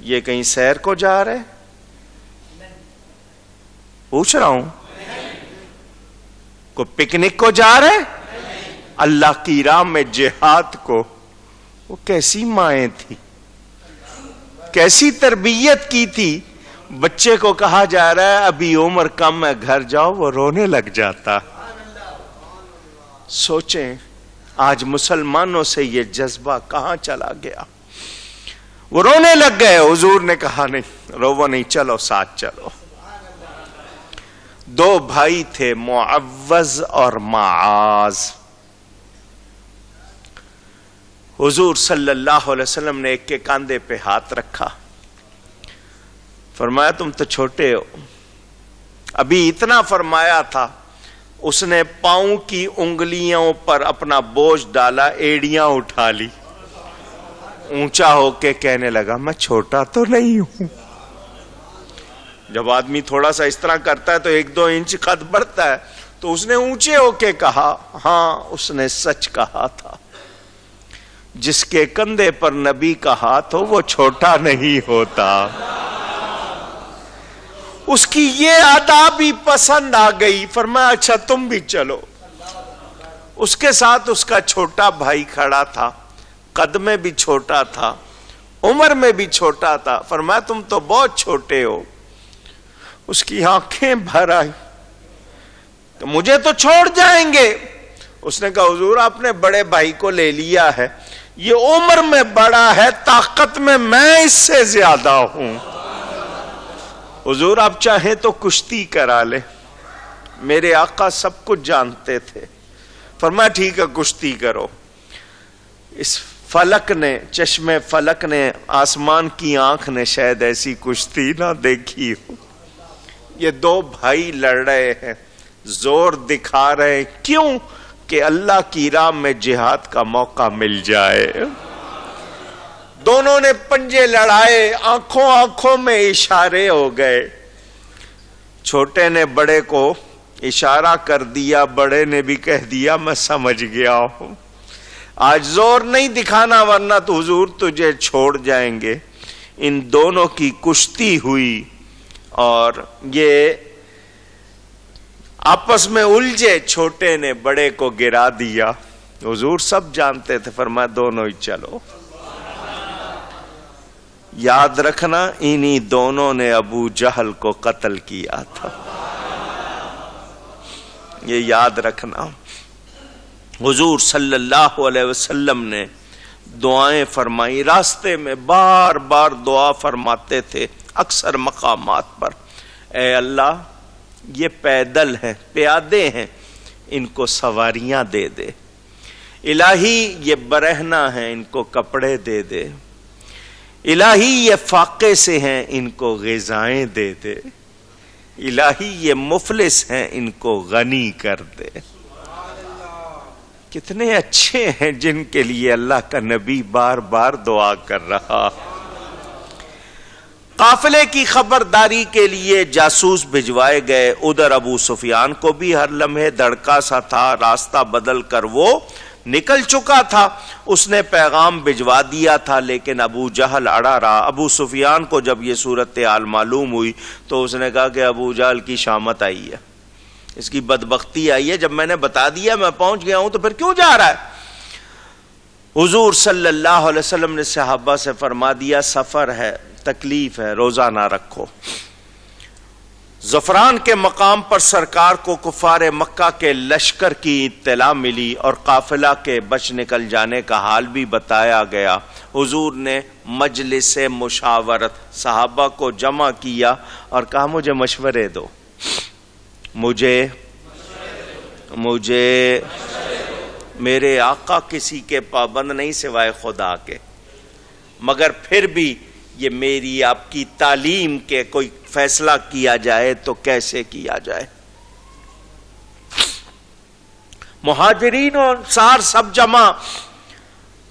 یہ کہیں سیر کو جا رہے؟ پوچھ رہا ہوں، کو پکنک کو جا رہے؟ اللہ کی راہ میں جہاد کو؟ وہ کیسی مائیں تھی، کیسی تربیت کی تھی؟ بچے کو کہا جا رہا ہے ابھی عمر کم ہے، گھر جاؤ، وہ رونے لگ جاتا۔ سوچیں آج مسلمانوں سے یہ جذبہ کہاں چلا گیا؟ وہ رونے لگ گئے، حضور نے کہا نہیں رو نہیں، چلو ساتھ چلو۔ دو بھائی تھے، معوذ اور معاذ۔ حضور صلی اللہ علیہ وسلم نے ایک کے کاندھے پہ ہاتھ رکھا، فرمایا تم تو چھوٹے ہو، ابھی اتنا فرمایا تھا، اس نے پاؤں کی انگلیوں پر اپنا بوجھ ڈالا، ایڑیاں اٹھا لی، اونچا ہو کے کہنے لگا میں چھوٹا تو نہیں ہوں۔ جب آدمی تھوڑا سا اس طرح کرتا ہے تو 1-2 انچ قد بڑھتا ہے، تو اس نے اونچے ہو کے کہا ہاں اس نے سچ کہا تھا، جس کے کندھے پر نبی کا ہاتھ ہو وہ چھوٹا نہیں ہوتا۔ اس کی یہ آداب بھی پسند آ گئی، فرمایا اچھا تم بھی چلو۔ اس کے ساتھ اس کا چھوٹا بھائی کھڑا تھا، قد میں بھی چھوٹا تھا، عمر میں بھی چھوٹا تھا، فرمایا تم تو بہت چھوٹے ہو۔ اس کی آنکھیں بھر آئی، تو مجھے تو چھوڑ جائیں گے۔ اس نے کہا حضور آپ نے بڑے بھائی کو لے لیا ہے، یہ عمر میں بڑا ہے، طاقت میں اس سے زیادہ ہوں۔ حضور آپ چاہیں تو کشتی کرا لے، میرے آقا سب کچھ جانتے تھے۔ فرمایا ٹھیک ہے کشتی کرو۔ اس فلک نے، چشمے فلک نے، آسمان کی آنکھ نے شاید ایسی کشتی نہ دیکھی ہو۔ یہ دو بھائی لڑ رہے ہیں، زور دکھا رہے ہیں، کیوں؟ کہ اللہ کی راہ میں جہاد کا موقع مل جائے۔ دونوں نے پنجے لڑائے، آنکھوں میں اشارے ہو گئے۔ چھوٹے نے بڑے کو اشارہ کر دیا، بڑے نے بھی کہہ دیا میں سمجھ گیا ہوں، آج زور نہیں دکھانا ورنہ تو حضور تجھے چھوڑ جائیں گے۔ ان دونوں کی کشتی ہوئی اور یہ آپس میں الجھے، چھوٹے نے بڑے کو گرا دیا۔ حضور سب جانتے تھے، فرمایا دونوں ہی چلو۔ یاد رکھنا انہی دونوں نے ابو جہل کو قتل کیا تھا، یہ یاد رکھنا۔ حضور صلی اللہ علیہ وسلم نے دعائیں فرمائی، راستے میں بار بار دعا فرماتے تھے اکثر مقامات پر، اے اللہ یہ پیدل ہیں، پیادے ہیں، ان کو سواریاں دے دے، الہی یہ برہنہ ہیں، ان کو کپڑے دے دے، الہی یہ فاقے سے ہیں، ان کو غذائیں دے دے، الہی یہ مفلس ہیں، ان کو غنی کر دے۔ کتنے اچھے ہیں جن کے لیے اللہ کا نبی بار بار دعا کر رہا۔ قافلے کی خبرداری کے لیے جاسوس بھجوائے گئے، ادھر ابو سفیان کو بھی ہر لمحے دھڑکا سا تھا، راستہ بدل کر وہ نکل چکا تھا، اس نے پیغام بھجوا دیا تھا لیکن ابو جہل اڑا رہا۔ ابو سفیان کو جب یہ صورتحال معلوم ہوئی تو اس نے کہا کہ ابو جہل کی شامت آئی ہے، اس کی بدبختی آئی ہے، جب میں نے بتا دیا میں پہنچ گیا ہوں تو پھر کیوں جا رہا ہے؟ حضور صلی اللہ علیہ وسلم نے صحابہ سے فرما دیا سفر ہے، تکلیف ہے، روزہ نہ رکھو۔ زفران کے مقام پر سرکار کو کفار مکہ کے لشکر کی اطلاع ملی اور قافلہ کے بچ نکل جانے کا حال بھی بتایا گیا۔ حضور نے مجلس مشاورت صحابہ کو جمع کیا اور کہا مجھے مشورے دو، مجھے میرے آقا کسی کے پابند نہیں سوائے خدا کے، مگر پھر بھی یہ میری آپ کی تعلیم کے کوئی فیصلہ کیا جائے تو کیسے کیا جائے؟ مہاجرین و انصار سب جمع،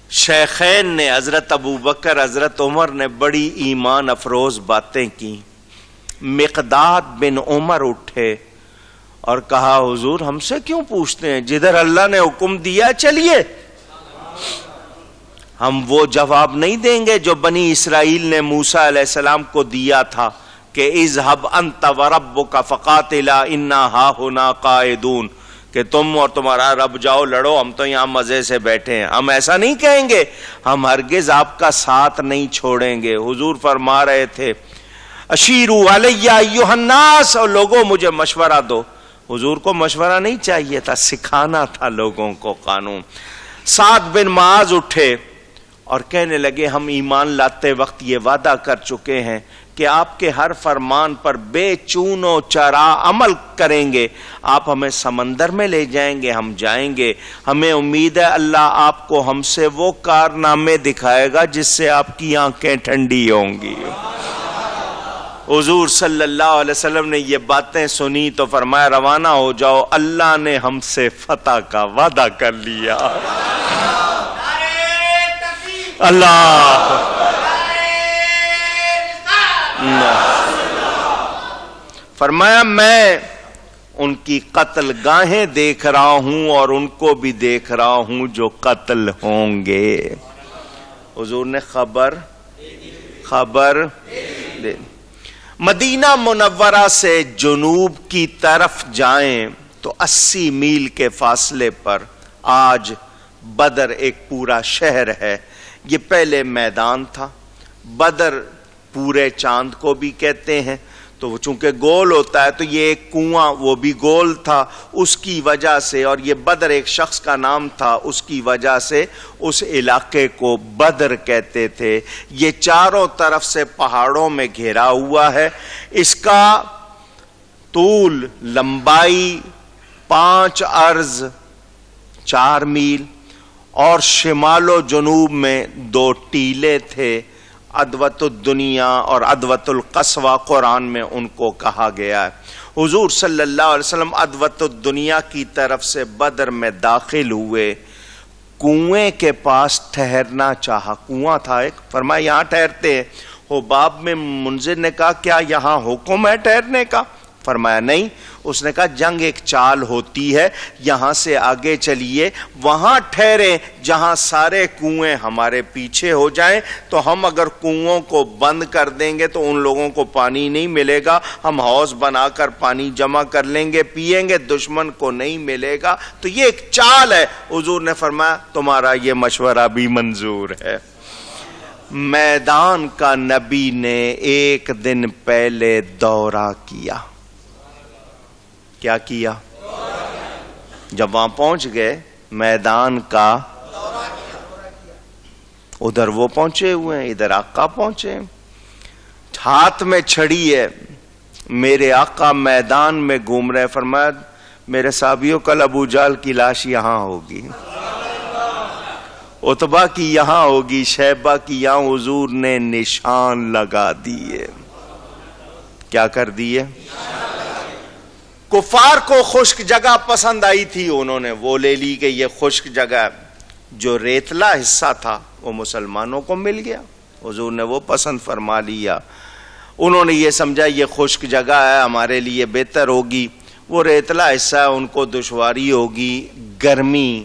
شیخین نے، حضرت ابو بکر حضرت عمر نے بڑی ایمان افروز باتیں کی۔ مقداد بن عمر اٹھے اور کہا حضور ہم سے کیوں پوچھتے ہیں، جدھر اللہ نے حکم دیا چلیے۔ ہم وہ جواب نہیں دیں گے جو بنی اسرائیل نے موسیٰ علیہ السلام کو دیا تھا کہ اذهب انت وربک فقاتلا انا ہاہنا قاعدون، کہ تم اور تمہارا رب جاؤ لڑو، ہم تو یہاں مزے سے بیٹھے ہیں۔ ہم ایسا نہیں کہیں گے، ہم ہرگز آپ کا ساتھ نہیں چھوڑیں گے۔ حضور فرما رہے تھے اشیروا علی ایھا الناس، اور لوگوں مجھے مشورہ دو۔ حضور کو مشورہ نہیں چاہیے تھا، سکھانا تھا لوگوں کو قانون۔ سعد بن معاذ اٹھے اور کہنے لگے ہم ایمان لاتے وقت یہ وعدہ کر چکے ہیں کہ آپ کے ہر فرمان پر بے چون و چرا عمل کریں گے۔ آپ ہمیں سمندر میں لے جائیں گے، ہم جائیں گے۔ ہمیں امید ہے اللہ آپ کو ہم سے وہ کارنامے دکھائے گا جس سے آپ کی آنکھیں ٹھنڈی ہوں گی۔ حضور صلی اللہ علیہ وسلم نے یہ باتیں سنی تو فرمایا روانہ ہو جاؤ، اللہ نے ہم سے فتح کا وعدہ کر لیا۔ اللہ فرمایا میں ان کی قتل گاہیں دیکھ رہا ہوں اور ان کو بھی دیکھ رہا ہوں جو قتل ہوں گے۔ حضور نے خبر دے۔ مدینہ منورہ سے جنوب کی طرف جائیں تو 80 میل کے فاصلے پر آج بدر ایک پورا شہر ہے۔ یہ پہلے میدان تھا۔ بدر پورے چاند کو بھی کہتے ہیں، تو وہ چونکہ گول ہوتا ہے تو یہ ایک کنواں وہ بھی گول تھا، اس کی وجہ سے، اور یہ بدر ایک شخص کا نام تھا، اس کی وجہ سے اس علاقے کو بدر کہتے تھے۔ یہ چاروں طرف سے پہاڑوں میں گھیرا ہوا ہے۔ اس کا طول لمبائی 5 عرض 4 میل، اور شمال و جنوب میں 2 ٹیلے تھے۔ عدوۃ الدنیا اور عدوۃ القصوہ قرآن میں ان کو کہا گیا ہے۔ حضور صلی اللہ علیہ وسلم عدوۃ الدنیا کی طرف سے بدر میں داخل ہوئے، کنویں کے پاس ٹھہرنا چاہا۔ کنواں تھا ایک، فرمایا یہاں ٹھہرتے ہیں۔ حباب میں منذر نے کہا کیا یہاں حکم ہے ٹھہرنے کا؟ فرمایا نہیں۔ اس نے کہا جنگ ایک چال ہوتی ہے، یہاں سے آگے چلیے، وہاں ٹھہریں جہاں سارے کنویں ہمارے پیچھے ہو جائیں، تو ہم اگر کنووں کو بند کر دیں گے تو ان لوگوں کو پانی نہیں ملے گا، ہم حوض بنا کر پانی جمع کر لیں گے، پیئیں گے، دشمن کو نہیں ملے گا۔ تو یہ ایک چال ہے۔ حضور نے فرمایا تمہارا یہ مشورہ بھی منظور ہے۔ میدان کا نبی نے ایک دن پہلے دورہ کیا۔ کیا کیا؟ جب وہاں پہنچ گئے میدان کا، ادھر وہ پہنچے ہوئے ہیں، ادھر آقا پہنچے، ہاتھ میں چھڑی ہے، میرے آقا میدان میں گھوم رہے۔ فرمایا میرے صحابیوں کل ابو جہل کی لاش یہاں ہوگی، عتبہ کی یہاں ہوگی، شیبہ کی یہاں۔ حضور نے نشان لگا دیے۔ کیا کر دیے؟ کفار کو خشک جگہ پسند آئی تھی، انہوں نے وہ لے لی کہ یہ خشک جگہ۔ جو ریتلا حصہ تھا وہ مسلمانوں کو مل گیا، حضور نے وہ پسند فرما لیا۔ انہوں نے یہ سمجھا یہ خشک جگہ ہے ہمارے لیے بہتر ہوگی، وہ ریتلا حصہ ہے ان کو دشواری ہوگی، گرمی،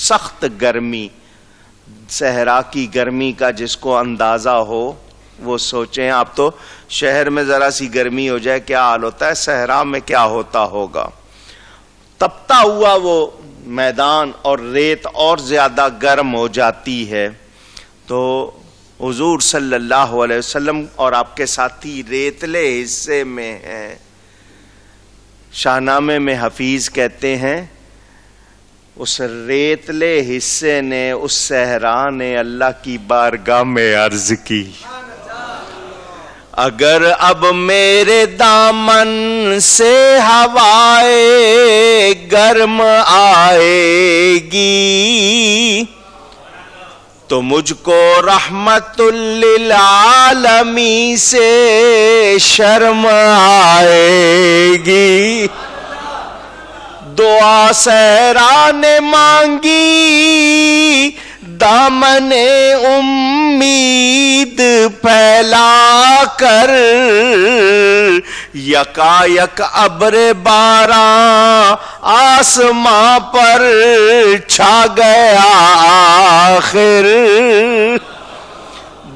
سخت گرمی، صحرا کی گرمی کا جس کو اندازہ ہو وہ سوچیں۔ آپ تو شہر میں ذرا سی گرمی ہو جائے کیا حال ہوتا ہے، صحرا میں کیا ہوتا ہوگا۔ تپتا ہوا وہ میدان اور ریت اور زیادہ گرم ہو جاتی ہے۔ تو حضور صلی اللہ علیہ وسلم اور آپ کے ساتھی ریتلے حصے میں ہیں۔ شاہنامے میں حفیظ کہتے ہیں اس ریتلے حصے نے، اس صحرا نے اللہ کی بارگاہ میں عرض کی اگر اب میرے دامن سے ہوائے گرم آئے گی تو مجھ کو رحمت للعالمین سے شرم آئے گی۔ دعا صحرا نے مانگی، دامن امید پھیلا کر یکا یک ابر باراں آسماں پر چھا گیا آخر،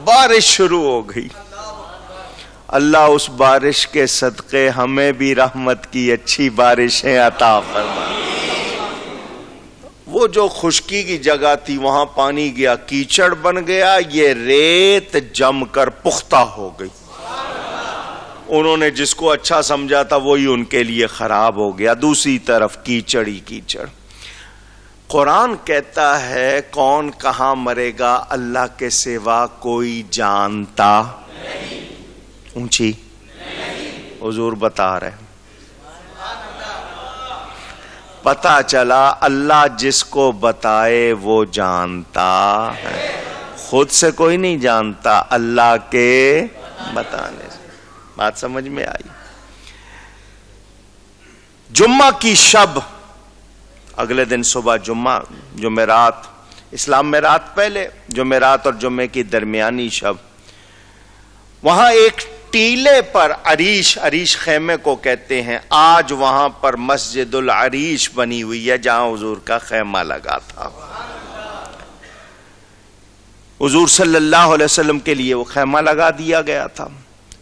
بارش شروع ہو گئی۔ اللہ اس بارش کے صدقے ہمیں بھی رحمت کی اچھی بارشیں عطا فرمائے۔ وہ جو خشکی کی جگہ تھی وہاں پانی گیا، کیچڑ بن گیا، یہ ریت جم کر پختہ ہو گئی۔ انہوں نے جس کو اچھا سمجھا تھا وہی ان کے لیے خراب ہو گیا، دوسری طرف کیچڑ ہی کیچڑ۔ قرآن کہتا ہے کون کہاں مرے گا اللہ کے سوا کوئی جانتا نہیں۔ اونچی حضور بتا رہے ہیں، پتا چلا اللہ جس کو بتائے وہ جانتا ہے، خود سے کوئی نہیں جانتا، اللہ کے بتانے سے۔ بات سمجھ میں آئی؟ جمعہ کی شب، اگلے دن صبح جمعہ، جمعرات، اسلام میں رات پہلے، جمعرات اور جمعے کی درمیانی شب، وہاں ایک ٹیلے پر عریش خیمے کو کہتے ہیں، آج وہاں پر مسجد العریش بنی ہوئی ہے جہاں حضور کا خیمہ لگا تھا۔ حضور صلی اللہ علیہ وسلم کے لیے وہ خیمہ لگا دیا گیا تھا۔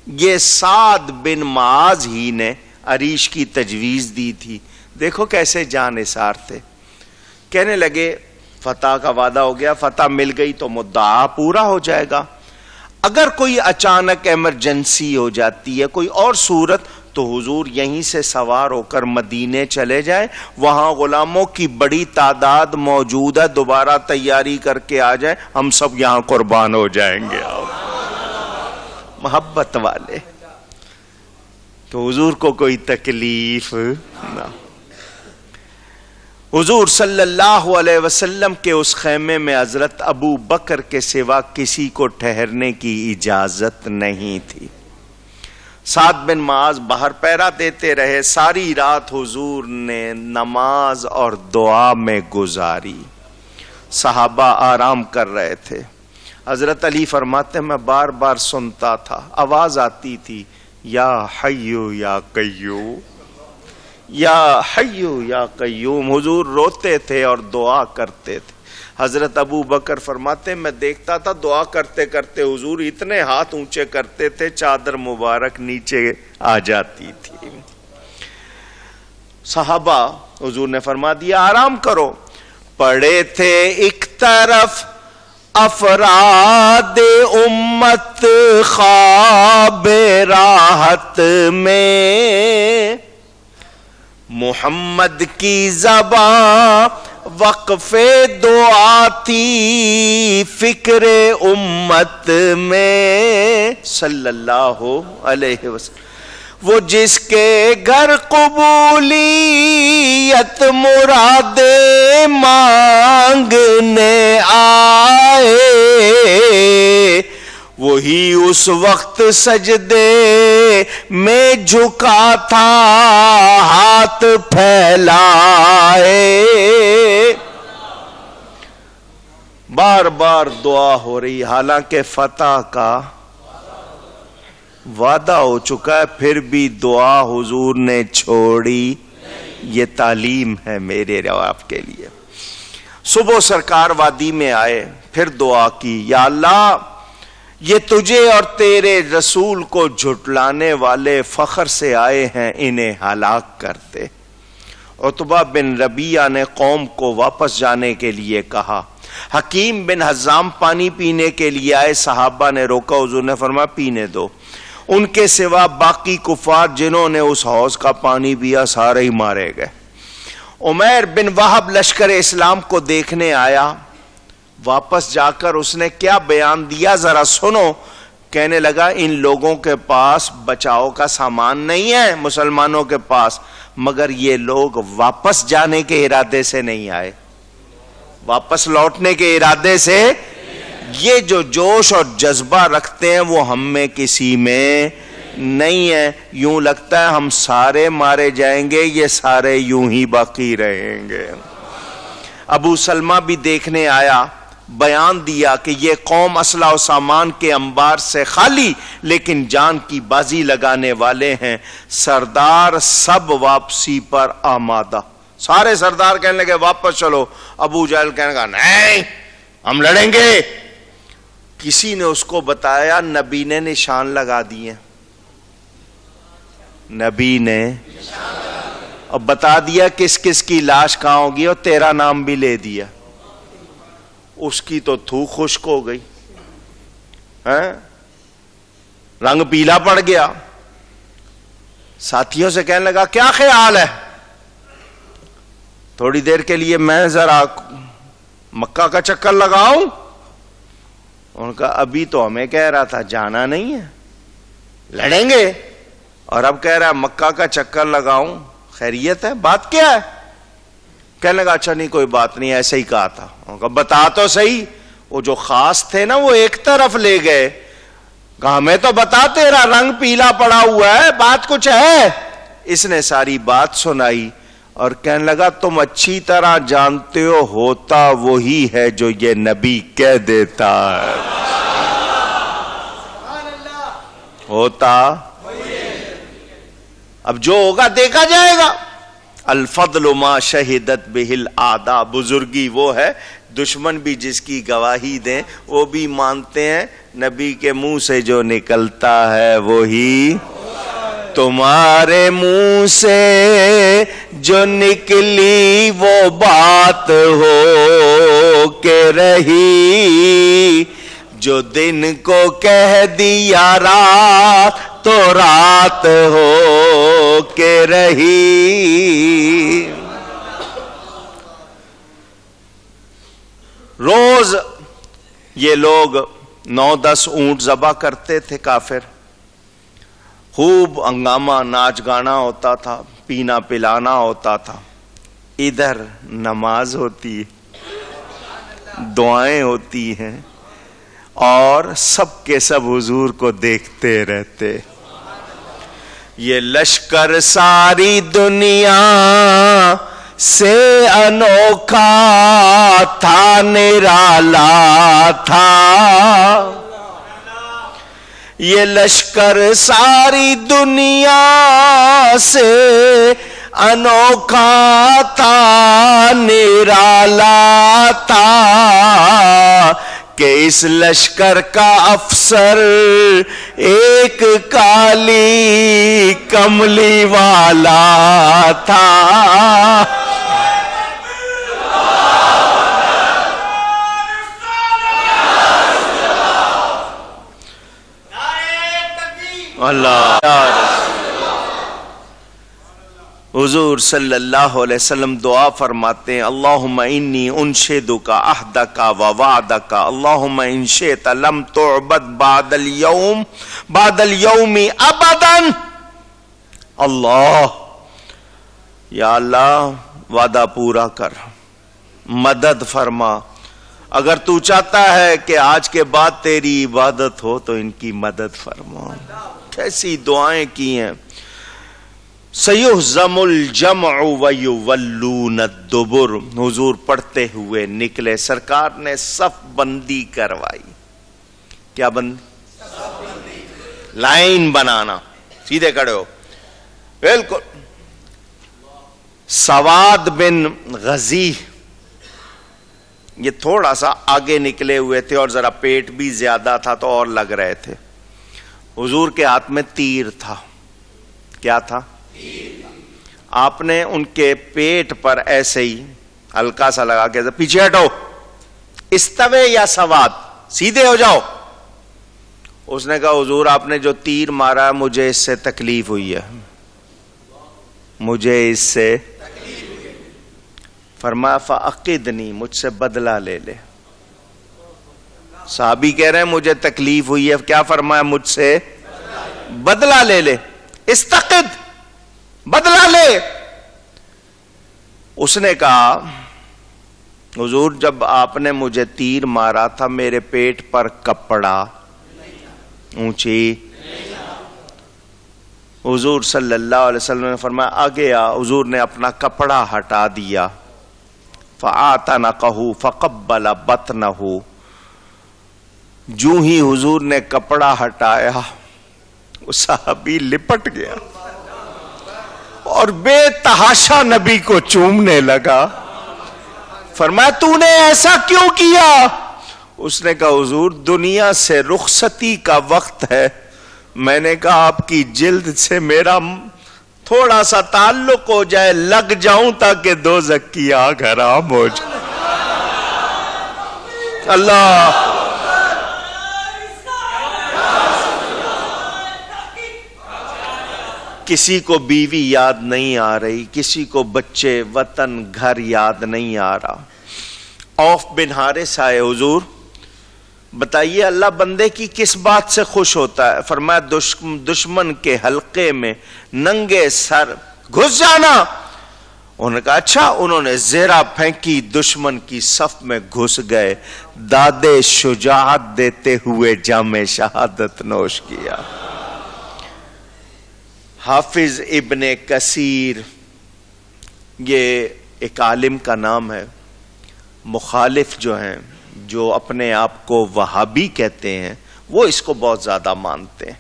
یہ سعد بن معاذ ہی نے عریش کی تجویز دی تھی۔ دیکھو کیسے جان نثار تھے، کہنے لگے فتح کا وعدہ ہو گیا، فتح مل گئی تو مدعا پورا ہو جائے گا، اگر کوئی اچانک ایمرجنسی ہو جاتی ہے، کوئی اور صورت، تو حضور یہیں سے سوار ہو کر مدینے چلے جائیں، وہاں غلاموں کی بڑی تعداد موجود ہے، دوبارہ تیاری کر کے آ جائیں، ہم سب یہاں قربان ہو جائیں گے۔ محبت والے تو حضور کو کوئی تکلیف نہ۔ حضور صلی اللہ علیہ وسلم کے اس خیمے میں حضرت ابو بکر کے سوا کسی کو ٹھہرنے کی اجازت نہیں تھی۔ سعد بن معاذ باہر پہرا دیتے رہے، ساری رات حضور نے نماز اور دعا میں گزاری، صحابہ آرام کر رہے تھے۔ حضرت علی فرماتے میں بار بار سنتا تھا، آواز آتی تھی، یا حیو یا قیوم، یا حیو یا قیوم۔ حضور روتے تھے اور دعا کرتے تھے۔ حضرت ابو بکر فرماتے میں دیکھتا تھا دعا کرتے کرتے حضور اتنے ہاتھ اونچے کرتے تھے چادر مبارک نیچے آ جاتی تھی۔ صحابہ حضور نے فرما دیا آرام کرو، پڑے تھے ایک طرف افراد امت خواب راحت میں، محمد کی زبان وقف دعا تھی فکر امت میں، صلی اللہ علیہ وسلم۔ وہ جس کے گھر قبولیت مراد مانگنے آئے، وہی اس وقت سجدے میں جھکا تھا ہاتھ پھیلائے۔ بار بار دعا ہو رہی، حالانکہ فتح کا وعدہ ہو چکا ہے، پھر بھی دعا حضور نے چھوڑی۔ یہ تعلیم ہے میرے اور آپ کے لیے۔ صبح سرکار وادی میں آئے، پھر دعا کی، یا اللہ یہ تجھے اور تیرے رسول کو جھٹلانے والے فخر سے آئے ہیں، انہیں ہلاک کر دے۔ عتبہ بن ربیعہ نے قوم کو واپس جانے کے لیے کہا۔ حکیم بن حزام پانی پینے کے لیے آئے، صحابہ نے روکا، حضور نے فرمایا پینے دو۔ ان کے سوا باقی کفار جنہوں نے اس حوض کا پانی پیا سارے ہی مارے گئے۔ عمیر بن وہب لشکر اسلام کو دیکھنے آیا، واپس جا کر اس نے کیا بیان دیا ذرا سنو۔ کہنے لگا ان لوگوں کے پاس بچاؤ کا سامان نہیں ہے مسلمانوں کے پاس، مگر یہ لوگ واپس جانے کے ارادے سے نہیں آئے، واپس لوٹنے کے ارادے سے۔ یہ جو جوش اور جذبہ رکھتے ہیں وہ ہم میں کسی میں نہیں ہے۔ یوں لگتا ہے ہم سارے مارے جائیں گے، یہ سارے یوں ہی باقی رہیں گے۔ ابو سلمہ بھی دیکھنے آیا، بیان دیا کہ یہ قوم اسلحہ و سامان کے انبار سے خالی لیکن جان کی بازی لگانے والے ہیں، سردار سب واپسی پر آمادہ۔ سارے سردار کہنے لگے واپس چلو، ابو جہل کہنے لگا نہیں ہم لڑیں گے۔ کسی نے اس کو بتایا نبی نے نشان لگا دیے، نبی نے اب بتا دیا کس کس کی لاش کہاں ہوگی اور تیرا نام بھی لے دیا۔ اس کی تو تھوک خشک ہو گئی، رنگ پیلا پڑ گیا۔ ساتھیوں سے کہنے لگا کیا خیال ہے، تھوڑی دیر کے لیے میں ذرا مکہ کا چکر لگاؤں؟ ان کا ابھی تو ہمیں کہہ رہا تھا جانا نہیں ہے، لڑیں گے، اور اب کہہ رہا ہے مکہ کا چکر لگاؤں، خیریت ہے، بات کیا ہے؟ کہنے لگا اچھا نہیں کوئی بات نہیں، ایسے ہی کہا تھا۔ ان کا بتا تو صحیح۔ وہ جو خاص تھے نا وہ ایک طرف لے گئے، کہا ہمیں تو بتا تیرا رنگ پیلا پڑا ہوا ہے، بات کچھ ہے؟ اس نے ساری بات سنائی اور کہنے لگا تم اچھی طرح جانتے ہو ہوتا وہی ہے جو یہ نبی کہہ دیتا ہے، ہوتا اب جو ہوگا دیکھا جائے گا۔ الفضل ما شہدت بہ الاعداء، بزرگی وہ ہے دشمن بھی جس کی گواہی دیں وہ بھی مانتے ہیں، نبی کے منہ سے جو نکلتا ہے وہی تمہارے منہ سے جو نکلی وہ بات ہو کے رہی، جو دن کو کہہ دیا رات تو رات ہو کے رہی۔ روز یہ لوگ 9-10 اونٹ ذبح کرتے تھے کافر، خوب ہنگامہ ناچ گانا ہوتا تھا، پینا پلانا ہوتا تھا۔ ادھر نماز ہوتی ہے، دعائیں ہوتی ہیں، اور سب کے سب حضور کو دیکھتے رہتے۔ یہ لشکر ساری دنیا سے انوکھا تھا، نرالا تھا۔ یہ لشکر ساری دنیا سے انوکھا تھا، نرالا تھا، کہ اس لشکر کا افسر ایک کالی کملی والا تھا۔ اللہ حضور صلی اللہ علیہ وسلم دعا فرماتے ہیں اللہم انی انشدک عہدک و وعدک، اللہم ان شئت لم تعبد بعد اليوم ابدا۔ اللہ یا اللہ وعدہ پورا کر، مدد فرما، اگر تو چاہتا ہے کہ آج کے بعد تیری عبادت ہو تو ان کی مدد فرما۔ کیسی دعائیں کی ہیں۔ سَيُهْزَمُ الْجَمْعُ وَيُوَلُّونَ الدُّبُرَ، حضور پڑھتے ہوئے نکلے، سرکار نے صف بندی کروائی۔ کیا بندی؟ لائن بنانا، سیدھے کھڑے ہو، بالکل۔ سواد بن غزی یہ تھوڑا سا آگے نکلے ہوئے تھے اور ذرا پیٹ بھی زیادہ تھا تو اور لگ رہے تھے۔ حضور کے ہاتھ میں تیر تھا۔ کیا تھا؟ آپ نے ان کے پیٹ پر ایسے ہی ہلکا سا لگا کے پیچھے ہٹو، استوے یا سواد، سیدھے ہو جاؤ۔ اس نے کہا حضور آپ نے جو تیر مارا مجھے اس سے تکلیف ہوئی ہے، مجھے اس سے فرمایا فَأَقِدْنِي، مجھ سے بدلہ لے لے۔ صحابی کہہ رہے ہیں مجھے تکلیف ہوئی ہے، کیا فرمایا؟ مجھ سے بدلہ لے لے، استقد، بدلہ لے۔ اس نے کہا حضور جب آپ نے مجھے تیر مارا تھا میرے پیٹ پر کپڑا اونچی، حضور صلی اللہ علیہ وسلم نے فرمایا آگے آ۔ حضور نے اپنا کپڑا ہٹا دیا، فآتنقہ فقبل بطنہ، جو ہی حضور نے کپڑا ہٹایا وہ صحابی لپٹ گیا اور بے تحاشا نبی کو چومنے لگا. فرمایا تو نے ایسا کیوں کیا؟ اس نے کہا حضور دنیا سے رخصتی کا وقت ہے، میں نے کہا آپ کی جلد سے میرا تھوڑا سا تعلق ہو جائے، لگ جاؤں تاکہ دوزخ کی آگ حرام ہو جائے. اللہ کسی کو بیوی یاد نہیں آ رہی، کسی کو بچے، وطن، گھر یاد نہیں آ رہا. عوف بن حارث آئے، حضور بتائیے اللہ بندے کی کس بات سے خوش ہوتا ہے؟ فرمایا دشمن کے حلقے میں ننگے سر گھس جانا. انہوں نے کہا اچھا. انہوں نے زیرہ پھینکی، دشمن کی صف میں گھس گئے، دادے شجاعت دیتے ہوئے جام شہادت نوش کیا. حافظ ابن کثیر یہ ایک عالم کا نام ہے. مخالف جو ہیں، جو اپنے آپ کو وہابی کہتے ہیں، وہ اس کو بہت زیادہ مانتے ہیں.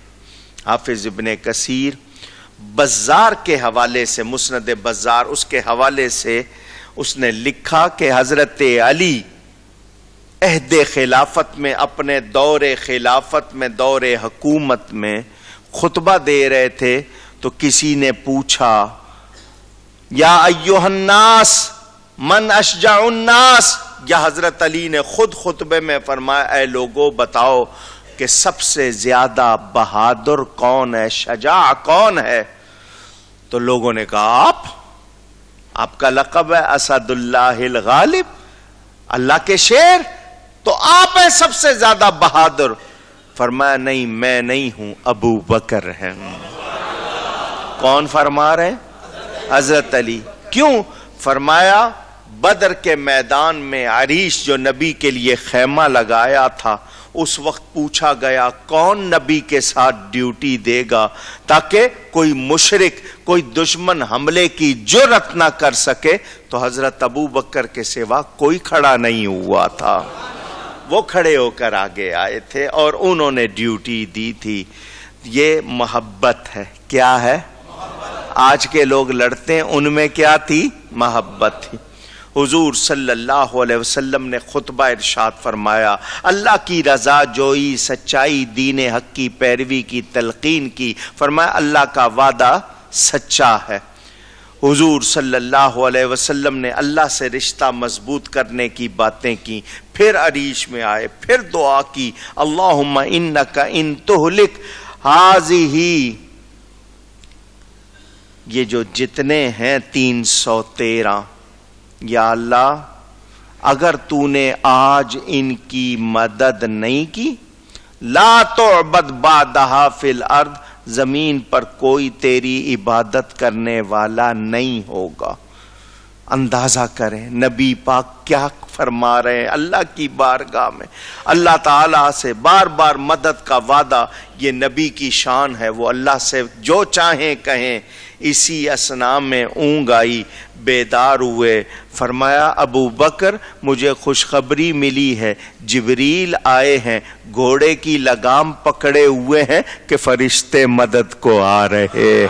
حافظ ابن کثیر بزار کے حوالے سے، مسند بزار، اس کے حوالے سے اس نے لکھا کہ حضرت علی عہد خلافت میں، اپنے دور خلافت میں، دور حکومت میں خطبہ دے رہے تھے تو کسی نے پوچھا یا ایھا الناس من اشجع الناس، یا حضرت علی نے خود خطبے میں فرمایا اے لوگوں بتاؤ کہ سب سے زیادہ بہادر کون ہے، شجاع کون ہے؟ تو لوگوں نے کہا آپ کا لقب ہے اسد اللہ الغالب، اللہ کے شیر، تو آپ ہیں سب سے زیادہ بہادر. فرمایا نہیں، میں نہیں ہوں، ابو بکر ہے. کون فرما رہے؟ حضرت علی. کیوں؟ فرمایا بدر کے میدان میں عریش جو نبی کے لیے خیمہ لگایا تھا، اس وقت پوچھا گیا کون نبی کے ساتھ ڈیوٹی دے گا تاکہ کوئی مشرک، کوئی دشمن حملے کی جرأت نہ کر سکے، تو حضرت ابو بکر کے سوا کوئی کھڑا نہیں ہوا تھا. وہ کھڑے ہو کر آگے آئے تھے اور انہوں نے ڈیوٹی دی تھی. یہ محبت ہے. کیا ہے؟ آج کے لوگ لڑتے ہیں، ان میں کیا تھی؟ محبت تھی. حضور صلی اللہ علیہ وسلم نے خطبہ ارشاد فرمایا، اللہ کی رضا جوئی، سچائی، دین حق کی پیروی کی تلقین کی. فرمایا اللہ کا وعدہ سچا ہے. حضور صلی اللہ علیہ وسلم نے اللہ سے رشتہ مضبوط کرنے کی باتیں کی، پھر عریش میں آئے، پھر دعا کی اللہم انک ان تہلک ہذہ، یہ جو جتنے ہیں 313، یا اللہ اگر تو نے آج ان کی مدد نہیں کی، لا تعبد بعدہا فی الارض، زمین پر کوئی تیری عبادت کرنے والا نہیں ہوگا. اندازہ کریں نبی پاک کیا فرما رہے ہیں اللہ کی بارگاہ میں. اللہ تعالیٰ سے بار بار مدد کا وعدہ، یہ نبی کی شان ہے. وہ اللہ سے جو چاہیں کہیں. اسی اسنا میں اونگ آئی، بیدار ہوئے. فرمایا ابو بکر مجھے خوشخبری ملی ہے، جبریل آئے ہیں، گھوڑے کی لگام پکڑے ہوئے ہیں کہ فرشتے مدد کو آ رہے.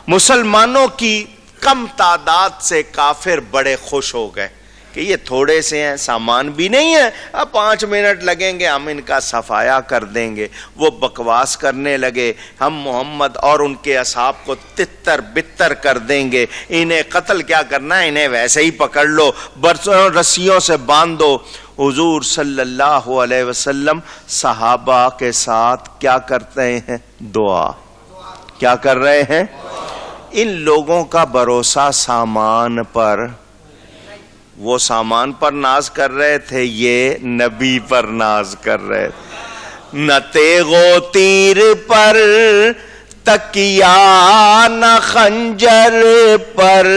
مسلمانوں کی کم تعداد سے کافر بڑے خوش ہو گئے کہ یہ تھوڑے سے ہیں، سامان بھی نہیں ہے، اب 5 منٹ لگیں گے ہم ان کا صفایا کر دیں گے. وہ بکواس کرنے لگے، ہم محمد اور ان کے اصحاب کو تتر بتر کر دیں گے، انہیں قتل کیا کرنا ہے، انہیں ویسے ہی پکڑ لو، برسوں رسیوں سے باندھ دو. حضور صلی اللہ علیہ وسلم صحابہ کے ساتھ کیا کرتے ہیں؟ دعا. کیا کر رہے ہیں؟ ان لوگوں کا بھروسہ سامان پر، وہ سامان پر ناز کر رہے تھے، یہ نبی پر ناز کر رہے تھے. نہ تیغ و تیر پر تکیا، نہ خنجر پر،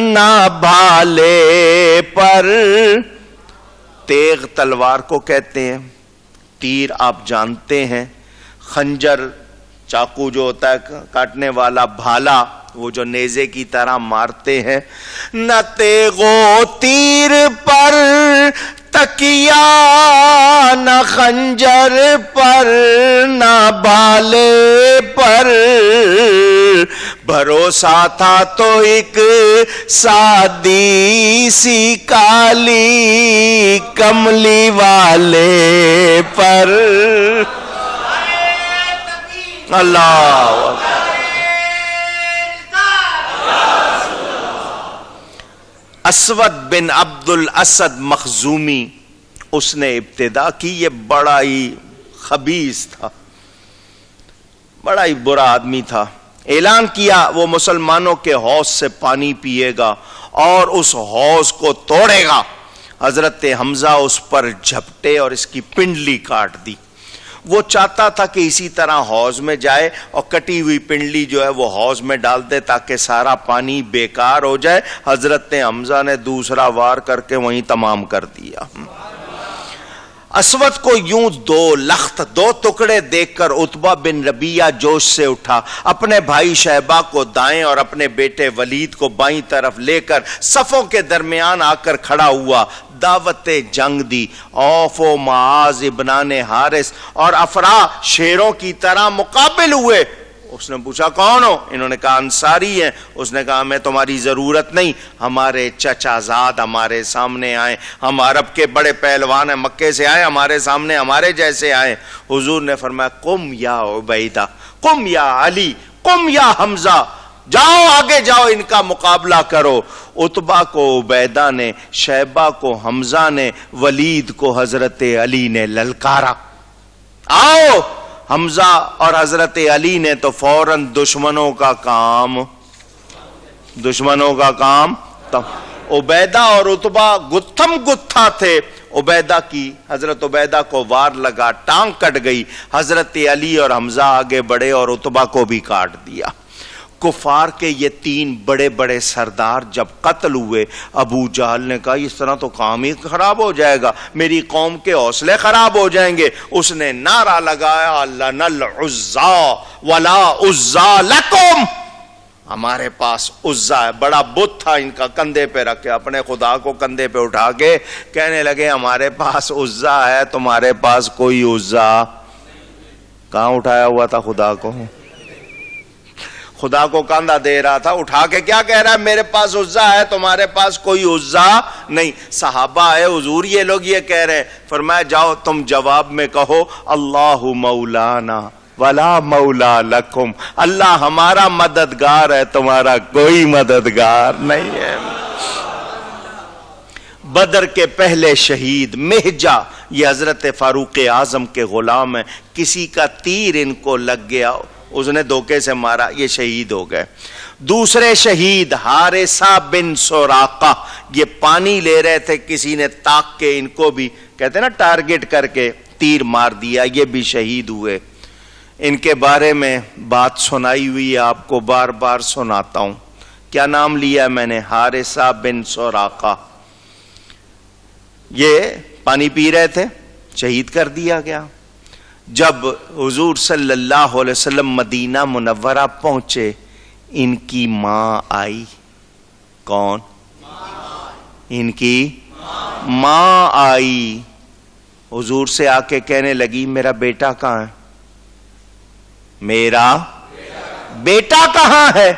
نہ بھالے پر. تیغ تلوار کو کہتے ہیں، تیر آپ جانتے ہیں، خنجر چاقو جو ہوتا ہے کاٹنے والا، بھالا وہ جو نیزے کی طرح مارتے ہیں، نہ تیغو تیر پر تکیا، نہ خنجر پر نہ بالے پر، بھروسہ تھا تو ایک سادی سی کالی کملی والے پر۔ اللہ اسود بن عبد الاسد مخزومی، اس نے ابتدا کی، یہ بڑا ہی خبیث تھا، بڑا ہی برا آدمی تھا۔ اعلان کیا وہ مسلمانوں کے حوض سے پانی پیے گا اور اس حوض کو توڑے گا۔ حضرت حمزہ اس پر جھپٹے اور اس کی پنڈلی کاٹ دی۔ وہ چاہتا تھا کہ اسی طرح حوض میں جائے اور کٹی ہوئی پنڈلی جو ہے وہ حوض میں ڈال دے تاکہ سارا پانی بیکار ہو جائے۔ حضرت حمزہ نے دوسرا وار کر کے وہیں تمام کر دیا۔ اسود کو یوں دو لخت، دو ٹکڑے دیکھ کر عتبہ بن ربیعہ جوش سے اٹھا، اپنے بھائی شیبہ کو دائیں اور اپنے بیٹے ولید کو بائیں طرف لے کر صفوں کے درمیان آ کر کھڑا ہوا، دعوت جنگ دی۔ اوف و معاذ ابنان حارث اور افرا شیروں کی طرح مقابل ہوئے۔ اس نے پوچھا کون ہو؟ انہوں نے کہا انصاری ہیں۔ اس نے کہا ہمیں تمہاری ضرورت نہیں، ہمارے چچا زاد ہمارے سامنے آئے، ہم عرب کے بڑے پہلوان ہیں، مکے سے آئے، ہمارے سامنے ہمارے جیسے آئے۔ حضور نے فرمایا قم یا عبیدہ، قم یا علی، قم یا حمزہ، جاؤ آگے جاؤ، ان کا مقابلہ کرو۔ عتبہ کو عبیدہ نے، شیبہ کو حمزہ نے، ولید کو حضرت علی نے للکارا۔ آؤ! حمزہ اور حضرت علی نے تو فوراً دشمنوں کا کام عبیدہ اور عتبہ گتھم گتھا تھے۔ عبیدہ کی حضرت عبیدہ کو وار لگا، ٹانگ کٹ گئی۔ حضرت علی اور حمزہ آگے بڑھے اور عتبہ کو بھی کاٹ دیا۔ کفار کے یہ تین بڑے بڑے سردار جب قتل ہوئے، ابو جہل نے کہا اس طرح تو کام ہی خراب ہو جائے گا، میری قوم کے حوصلے خراب ہو جائیں گے۔ اس نے نعرہ لگایا لنا العزا ولا عزا لکم، ہمارے پاس عزا ہے۔ بڑا بت تھا ان کا، کندھے پہ رکھے، اپنے خدا کو کندھے پہ اٹھا کے کہنے لگے ہمارے پاس عزا ہے، تمہارے پاس کوئی عزا۔ کہاں اٹھایا ہوا تھا خدا کو؟ خدا کو کاندھا دے رہا تھا، اٹھا کے کیا کہہ رہا ہے میرے پاس عزا ہے، تمہارے پاس کوئی عزا نہیں۔ صحابہ ہے حضور یہ لوگ یہ کہہ رہے ہیں، فرمایا جاؤ تم جواب میں کہو اللہ مولانا ولا مولا لکم، اللہ ہمارا مددگار ہے، تمہارا کوئی مددگار نہیں ہے۔ بدر کے پہلے شہید مہجہ، یہ حضرت فاروق اعظم کے غلام ہیں، کسی کا تیر ان کو لگ گیا، اس نے دھوکے سے مارا، یہ شہید ہو گئے۔ دوسرے شہید حارثہ بن سراقہ، یہ پانی لے رہے تھے، کسی نے تاک کے ان کو بھی کہتے ہیں نا ٹارگٹ کر کے تیر مار دیا، یہ بھی شہید ہوئے۔ ان کے بارے میں بات سنائی ہوئی ہے، آپ کو بار بار سناتا ہوں۔ کیا نام لیا میں نے؟ حارثہ بن سراقہ۔ یہ پانی پی رہے تھے، شہید کر دیا گیا۔ جب حضور صلی اللہ علیہ وسلم مدینہ منورہ پہنچے، ان کی ماں آئی۔ کون؟ ان کی ماں آئی، حضور سے آ کے کہنے لگی میرا بیٹا کہاں ہے؟ میرا بیٹا کہاں ہے؟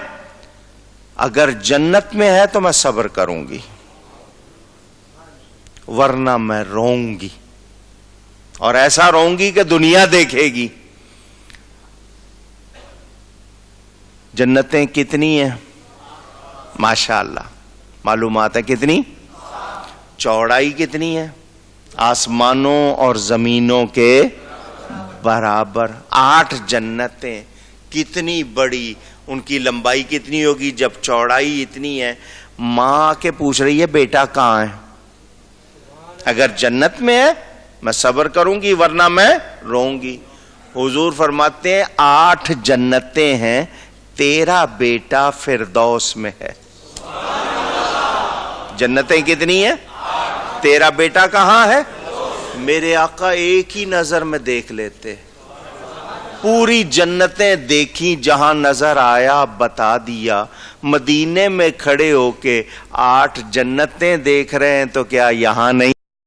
اگر جنت میں ہے تو میں صبر کروں گی، ورنہ میں روؤں گی، اور ایسا روؤں گی کہ دنیا دیکھے گی۔ جنتیں کتنی ہیں؟ ماشاءاللہ معلومات ہے کتنی؟ چوڑائی کتنی ہے؟ آسمانوں اور زمینوں کے برابر۔ 8 جنتیں، کتنی بڑی، ان کی لمبائی کتنی ہوگی جب چوڑائی اتنی ہے۔ ماں کے پوچھ رہی ہے بیٹا کہاں ہے؟ اگر جنت میں ہے میں صبر کروں گی، ورنہ میں روؤں گی۔ حضور فرماتے ہیں 8 جنتیں ہیں، تیرا بیٹا فردوس میں ہے۔ جنتیں کتنی ہیں؟ تیرا بیٹا کہاں ہے؟ میرے آقا ایک ہی نظر میں دیکھ لیتے، پوری جنتیں دیکھی جہاں نظر آیا بتا دیا. مدینے میں کھڑے ہو کے 8 جنتیں دیکھ رہے ہیں تو کیا یہاں نہیں